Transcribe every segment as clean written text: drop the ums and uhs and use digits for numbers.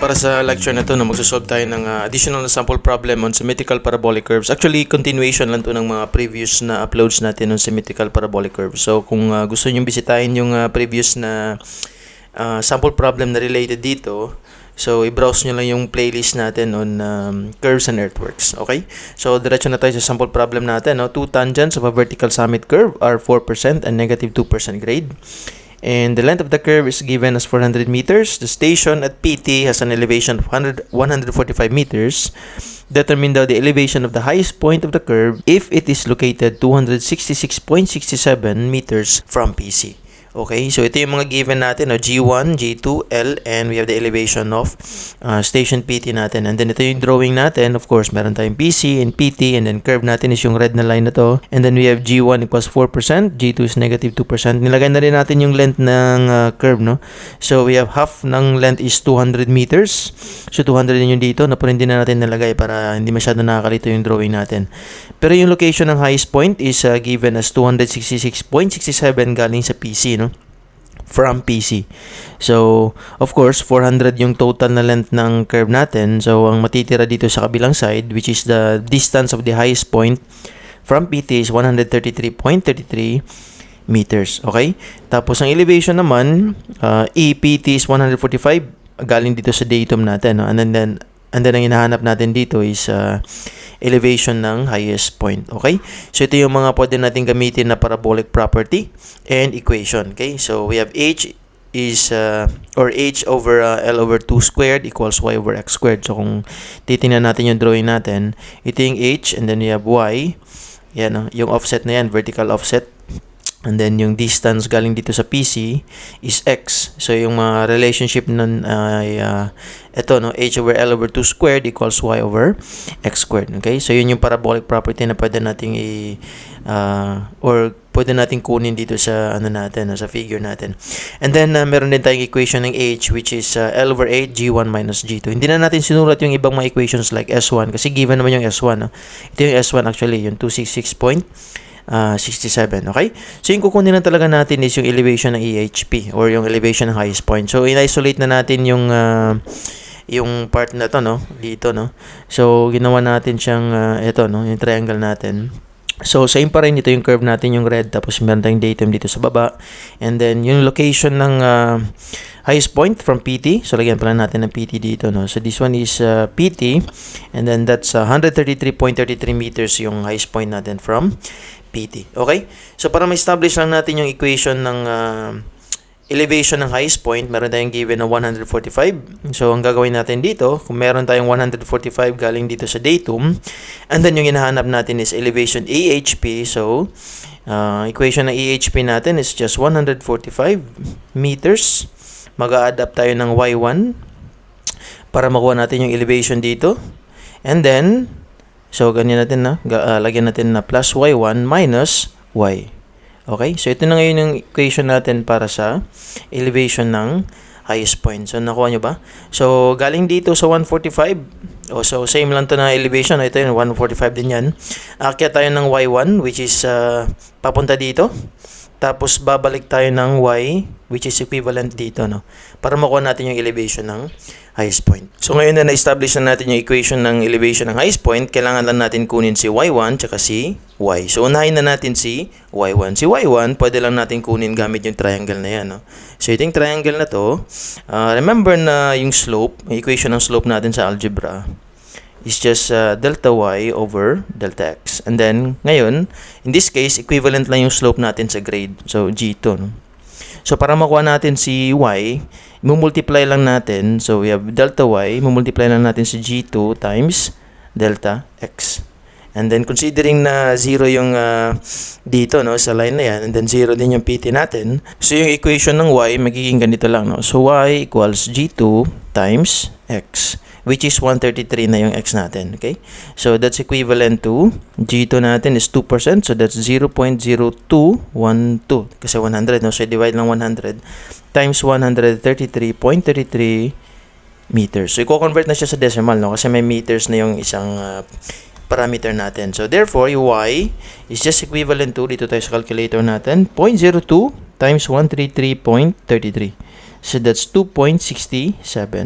Para sa lecture na to, magsosolve tayo ng additional na sample problem on symmetrical parabolic curves. Actually, continuation lang to ng mga previous na uploads natin on symmetrical parabolic curves. So, kung gusto nyo bisitahin yung previous na sample problem na related dito, so i-browse nyo lang yung playlist natin on curves and earthworks. Okay? So, diretso na tayo sa sample problem natin. No? Two tangents of a vertical summit curve are 4% and negative 2% grade. And the length of the curve is given as 400 meters. The station at PT has an elevation of 145 meters. Determine the elevation of the highest point of the curve if it is located 266.67 meters from PC. Okay, so ito yung mga given natin, no? G1, G2, L, and we have the elevation of station PT natin. And then ito yung drawing natin. Of course, meron tayong PC and PT, and then curve natin is yung red na line na to. And then we have G1 equals 4%, G2 is negative 2%. Nilagay na rin natin yung length ng curve, no? So we have half ng length is 200 meters. So 200 din yung dito, na po rin din na natin nalagay para hindi masyado nakakalito yung drawing natin. Pero yung location ng highest point is given as 266.67 galing sa PC, no? From PC. So, of course, 400 yung total na length ng curve natin. So, ang matitira dito sa kabilang side, which is the distance of the highest point from PT is 133.33 meters. Okay? Tapos, ang elevation naman, EPT is 145 galing dito sa datum natin. No? And then ang hinahanap natin dito is elevation ng highest point. Okay? So, ito yung mga pwede natin gamitin na parabolic property and equation. Okay? So, we have H is, or H over L over 2 squared equals Y over X squared. So, kung titingnan natin yung drawing natin, ito yung H and then we have Y. Yan, no? Yung offset na yan, vertical offset. And then, yung distance galing dito sa PC is X. So, yung mga relationship nun ay ito, no? H over L over 2 squared equals Y over X squared. Okay? So, yun yung parabolic property na pwede nating or pwede nating kunin dito sa ano natin, sa figure natin. And then, meron din tayong equation ng H which is L over 8 G1 minus G2. Hindi na natin sinulat yung ibang mga equations like S1 kasi given naman yung S1. No? Ito yung S1 actually, yung 266.67, okay? So, yung kukunin na talaga natin is yung elevation ng EHP or yung elevation ng highest point. So, in-isolate na natin yung part na to, no? Dito, no? So, ginawa natin siyang ito, no? Yung triangle natin. So, same pa rin. Ito yung curve natin, yung red. Tapos, meron tayong datum dito sa baba. And then, yung location ng highest point from PT. So, lagyan pala natin ng PT dito, no? So, this one is PT. And then, that's 133.33 meters yung highest point natin from PT. Okay? So, para ma-establish lang natin yung equation ng elevation ng highest point, meron tayong given na 145. So, ang gagawin natin dito, kung meron tayong 145 galing dito sa datum, and then yung hinahanap natin is elevation AHP. So, equation ng AHP natin is just 145 meters. Mag-a-add up tayo ng Y1 para makuha natin yung elevation dito. And then, so, ganyan natin na, lagyan natin na plus Y1 minus Y. Okay? So, ito na ngayon yung equation natin para sa elevation ng highest point. So, nakuha nyo ba? So, galing dito sa 145. So, same lang to na elevation. Ito yun, 145 din yan. Akyat tayo ng Y1, which is papunta dito. Tapos, babalik tayo ng Y, which is equivalent dito, no? Para makuha natin yung elevation ng highest point. So, ngayon na na-establish na natin yung equation ng elevation ng highest point, kailangan lang natin kunin si Y1 tsaka si Y. So, unahin na natin si Y1. Si Y1, pwede lang natin kunin gamit yung triangle na yan, no? So, itong triangle na to, remember na yung slope, yung equation ng slope natin sa algebra, is just delta y over delta x. And then, ngayon, in this case, equivalent lang yung slope natin sa grade. So, G2. No? So, para makuha natin si y, multiply lang natin. So, we have delta y, multiply lang natin si G2 times delta x. And then, considering na 0 yung dito, no, sa line na yan, and then 0 din yung PT natin. So, yung equation ng y, magiging ganito lang. No? So, y equals G2 times x, which is 133 na yung x natin. Okay? So, that's equivalent to G2 natin is 2%. So, that's 0.0212. Kasi 100, no? So, divide lang 100 times 133.33 meters. So, i-convert na siya sa decimal, no? Kasi may meters na yung isang parameter natin. So, therefore, yung y is just equivalent to, dito tayo sa calculator natin, 0.02 times 133.33. So, that's 2.67.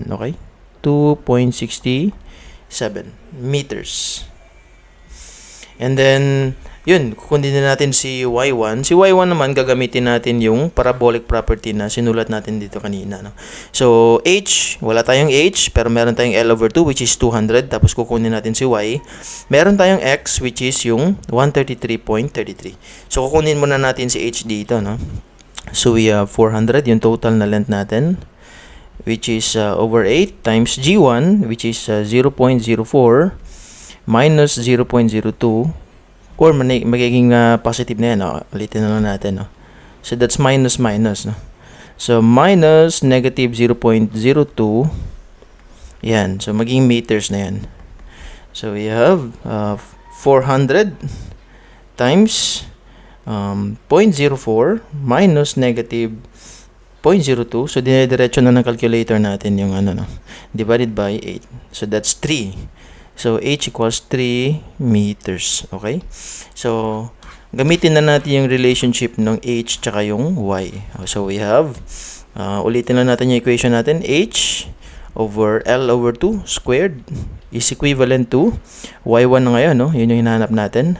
Okay? 2.67 meters. And then, yun, kukunin na natin si y1. Si y1 naman, gagamitin natin yung parabolic property na sinulat natin dito kanina. No? So, h, wala tayong h, pero meron tayong L over 2, which is 200. Tapos, kukunin natin si y. Meron tayong x, which is yung 133.33. So, kukunin muna natin si h dito. No? So, we have 400, yung total na length natin, which is over 8 times g1, which is 0.04 minus 0.02, or magiging positive na yan. Ulitin na lang natin. No? So, that's minus minus. No? So, minus negative 0.02. Yan. So, magiging meters na yan. So, we have 400 times 0.04 minus negative 0.02. So, dinediretso na ng calculator natin yung ano, no? Divided by 8. So, that's 3. So, h equals 3 meters. Okay? So, gamitin na natin yung relationship ng h tsaka yung y. So, we have, ulitin lang natin yung equation natin. H over L over 2 squared is equivalent to y1 na ngayon. No? Yun yung hinahanap natin.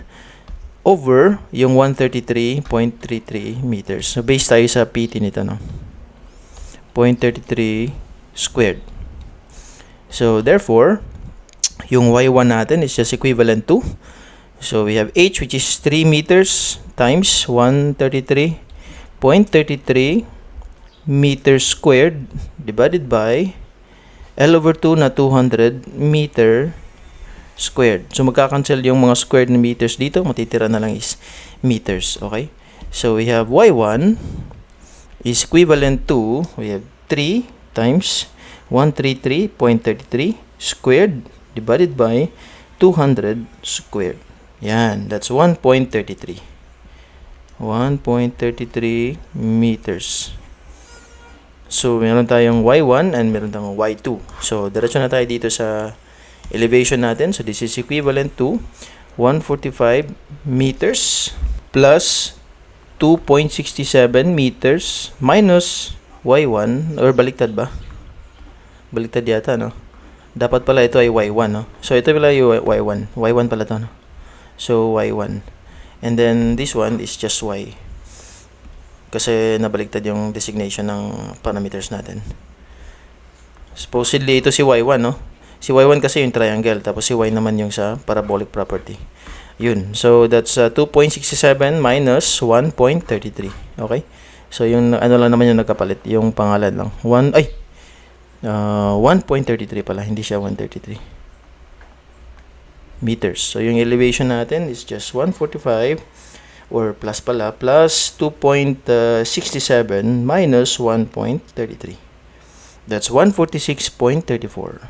Over yung 133.33 meters. So, based tayo sa PT nito. No? 0.33 squared. So, therefore, yung y1 natin is just equivalent to, so we have h, which is 3 meters times 133.33 meters squared divided by L over 2 na 200 meter squared. So, magkakancel yung mga squared na meters dito. Matitira na lang is meters. Okay? So, we have y1 is equivalent to, we have 3 times 133.33 squared divided by 200 squared. Yan. That's 1.33. 1.33 meters. So, meron tayong y1 and meron tayong y2. So, diretso na tayo dito sa elevation natin. So, this is equivalent to 145 meters plus 2.67 meters minus y1. Or baliktad ba? Baliktad yata, no? Dapat pala ito ay y1, no? So, ito pala yung y1. Y1 pala to, no? So, y1. And then, this one is just y. Kasi nabaliktad yung designation ng parameters natin. Supposedly, ito si y1, no? Si y1 kasi yung triangle. Tapos si y naman yung sa parabolic property. Yun. So, that's 2.67 minus 1.33. Okay? So, yung ano lang naman yung nagkapalit. Yung pangalan lang. 1.33 pala, hindi siya 133 meters. So, yung elevation natin is just 145 or plus pala, plus 2.67 minus 1.33. That's 146.34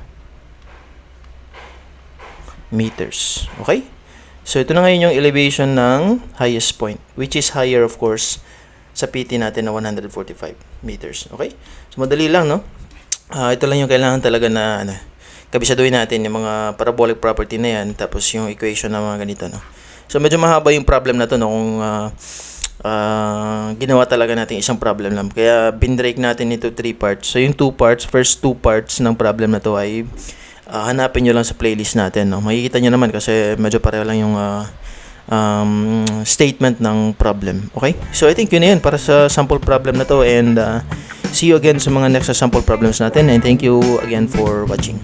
meters. Okay? So, ito na ngayon yung elevation ng highest point, which is higher, of course, sa PT natin na 145 meters. Okay? So, madali lang, no? Ito lang yung kailangan talaga na kabisaduhin natin yung mga parabolic property na yan, tapos yung equation na mga ganito, no? So, medyo mahaba yung problem na to, no? Kung ginawa talaga natin isang problem lang. Kaya, binrake natin into 3 parts. So, yung 2 parts, first 2 parts ng problem na to ay hanapin nyo lang sa playlist natin, no? Makikita nyo naman kasi medyo pareho lang yung statement ng problem. Okay? So, I think yun na yun para sa sample problem na to, and see you again sa mga next sample problems natin, and thank you again for watching.